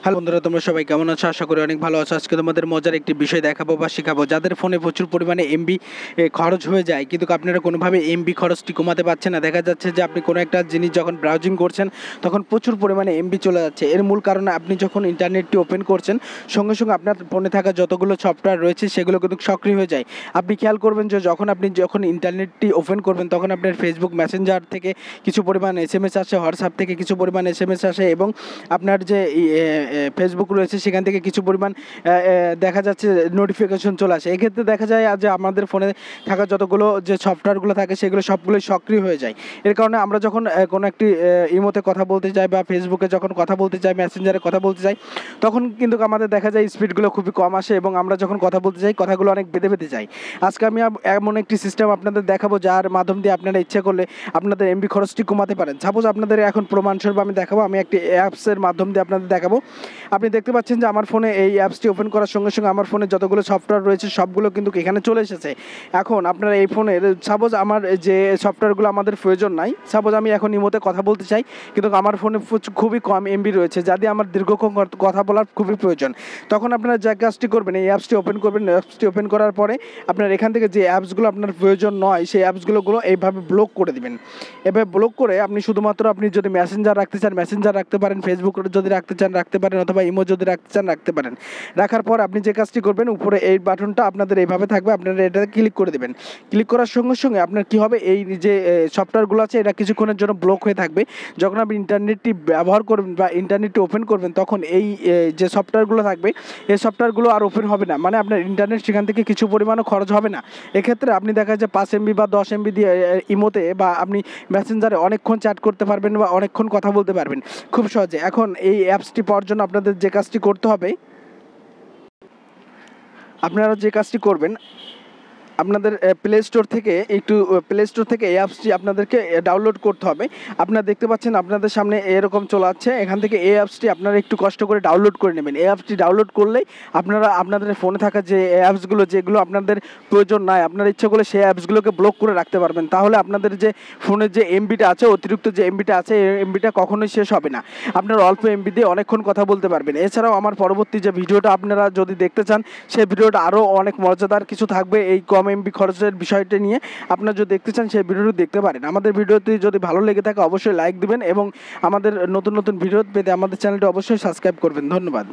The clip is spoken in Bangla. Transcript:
হ্যালো বন্ধুরা, তোমরা সবাই কেমন আছো? আশা করি অনেক ভালো আছো। আজকে তোমাদের মজার একটি বিষয় দেখাবো বা শেখাবো। যাদের ফোনে প্রচুর পরিমাণে এমবি খরচ হয়ে যায়, কিন্তু আপনারা কোনোভাবে এমবি খরচটি কমাতে পারছেন না। দেখা যাচ্ছে যে আপনি কোনো একটা জিনিস যখন ব্রাউজিং করছেন তখন প্রচুর পরিমাণে এমবি চলে যাচ্ছে। এর মূল কারণ আপনি যখন ইন্টারনেটটি ওপেন করছেন সঙ্গে সঙ্গে আপনার ফোনে থাকা যতগুলো সফটওয়্যার রয়েছে সেগুলো কিন্তু সক্রিয় হয়ে যায়। আপনি খেয়াল করবেন যে যখন ইন্টারনেটটি ওপেন করবেন তখন আপনার ফেসবুক মেসেঞ্জার থেকে কিছু পরিমাণ এসএমএস আসে, হোয়াটসঅ্যাপ থেকে কিছু পরিমাণ এসএমএস আসে এবং আপনার যে ফেসবুক রয়েছে সেখান থেকে কিছু পরিমাণ দেখা যাচ্ছে নোটিফিকেশন চলে আসে। এক্ষেত্রে দেখা যায় যে আমাদের ফোনে থাকা যতগুলো যে সফটওয়্যারগুলো থাকে সেগুলো সবগুলোই সক্রিয় হয়ে যায়। এর কারণে আমরা যখন কোনো একটি ইমোতে কথা বলতে যাই বা ফেসবুকে যখন কথা বলতে যাই, মেসেঞ্জারে কথা বলতে যাই, তখন কিন্তু আমাদের দেখা যায় স্পিডগুলো খুবই কম আসে এবং আমরা যখন কথা বলতে যাই কথাগুলো অনেক বেঁধে বেঁধে যায়। আজকে আমি এমন একটি সিস্টেম আপনাদের দেখাবো যার মাধ্যম দিয়ে আপনারা ইচ্ছা করলে আপনাদের এমবি খরচটি কমাতে পারেন। সাপোজ আপনাদের এখন প্রমাণস্বরূপ আমি দেখাবো, আমি একটি অ্যাপসের মাধ্যম দিয়ে আপনাদের দেখাবো। আপনি দেখতে পাচ্ছেন যে আমার ফোনে এই অ্যাপসটি ওপেন করার সঙ্গে সঙ্গে আমার ফোনে যতগুলো সফটওয়্যার রয়েছে সবগুলো কিন্তু এখানে চলে এসেছে। এখন আপনারা এই ফোনের সাপোজ আমার যে সফটওয়্যারগুলো আমাদের প্রয়োজন নাই, সাপোজ আমি এখন ইমোতে কথা বলতে চাই কিন্তু আমার ফোনে খুবই কম এমবি রয়েছে, যা দিয়ে আমার দীর্ঘক্ষণ কথা বলার খুবই প্রয়োজন। তখন আপনারা যে কাজটি করবেন, এই অ্যাপসটি ওপেন করবেন। অ্যাপসটি ওপেন করার পরে আপনার এখান থেকে যে অ্যাপসগুলো আপনার প্রয়োজন নয় সেই অ্যাপসগুলো এইভাবে ব্লক করে দেবেন। এভাবে ব্লক করে আপনি শুধুমাত্র আপনি যদি মেসেঞ্জার রাখতে চান মেসেঞ্জার রাখতে পারেন, ফেসবুক যদি রাখতে চান রাখতে পারেন, অথবা ইমো যদি রাখতে চান রাখতে পারেন। রাখার পর আপনি যে কাজটি করবেন, উপরে এই বাটনটা আপনাদের এইভাবে থাকবে, আপনারা এটাতে ক্লিক করে দেবেন। ক্লিক করার সঙ্গে সঙ্গে আপনার কী হবে, এই যে সফটওয়্যারগুলো আছে এটা কিছুক্ষণের জন্য ব্লক হয়ে থাকবে। যখন আপনি ইন্টারনেটটি ব্যবহার করবেন বা ইন্টারনেটটি ওপেন করবেন তখন এই যে সফটওয়্যারগুলো থাকবে এই সফটওয়্যারগুলো আর ওপেন হবে না, মানে আপনার ইন্টারনেট সেখান থেকে কিছু পরিমাণও খরচ হবে না। এক্ষেত্রে আপনি দেখা যায় 5 এমবি বা 10 এমবি দিয়ে ইমোতে বা আপনি মেসেঞ্জারে অনেকক্ষণ চ্যাট করতে পারবেন বা অনেকক্ষণ কথা বলতে পারবেন খুব সহজে। এখন এই অ্যাপসটি পাওয়ার জন্য আপনাদের যে কাজটি করতে হবে, আপনারা যে কাজটি করবেন, আপনাদের প্লে স্টোর থেকে এই অ্যাপসটি আপনাদেরকে ডাউনলোড করতে হবে। আপনারা দেখতে পাচ্ছেন আপনাদের সামনে এরকম চলে আসছে, এখান থেকে এই অ্যাপসটি আপনারা একটু কষ্ট করে ডাউনলোড করে নেবেন। এই অ্যাপসটি ডাউনলোড করলেই আপনারা আপনাদের ফোনে থাকা যে অ্যাপসগুলো যেগুলো আপনাদের প্রয়োজন নাই, আপনার ইচ্ছা করলে সেই অ্যাপসগুলোকে ব্লক করে রাখতে পারবেন। তাহলে আপনাদের যে ফোনের যে এমবিটা আছে, অতিরিক্ত যে এমবিটা আছে, এই এমবিটা কখনোই শেষ হবে না। আপনারা অল্প এমবি দিয়ে অনেকক্ষণ কথা বলতে পারবেন। এছাড়াও আমার পরবর্তী যে ভিডিওটা আপনারা যদি দেখতে চান সেই ভিডিওটা আরও অনেক মজাদার কিছু থাকবে এই কম এমবি খরচের বিষয়টা নিয়ে। আপনারা যদি দেখতে চান সেই ভিডিওটি দেখতে পারেন। আমাদের ভিডিওটি যদি ভালো লেগে থাকে অবশ্যই লাইক দিবেন এবং আমাদের নতুন নতুন ভিডিও পেতে আমাদের চ্যানেলটি অবশ্যই সাবস্ক্রাইব করবেন। ধন্যবাদ।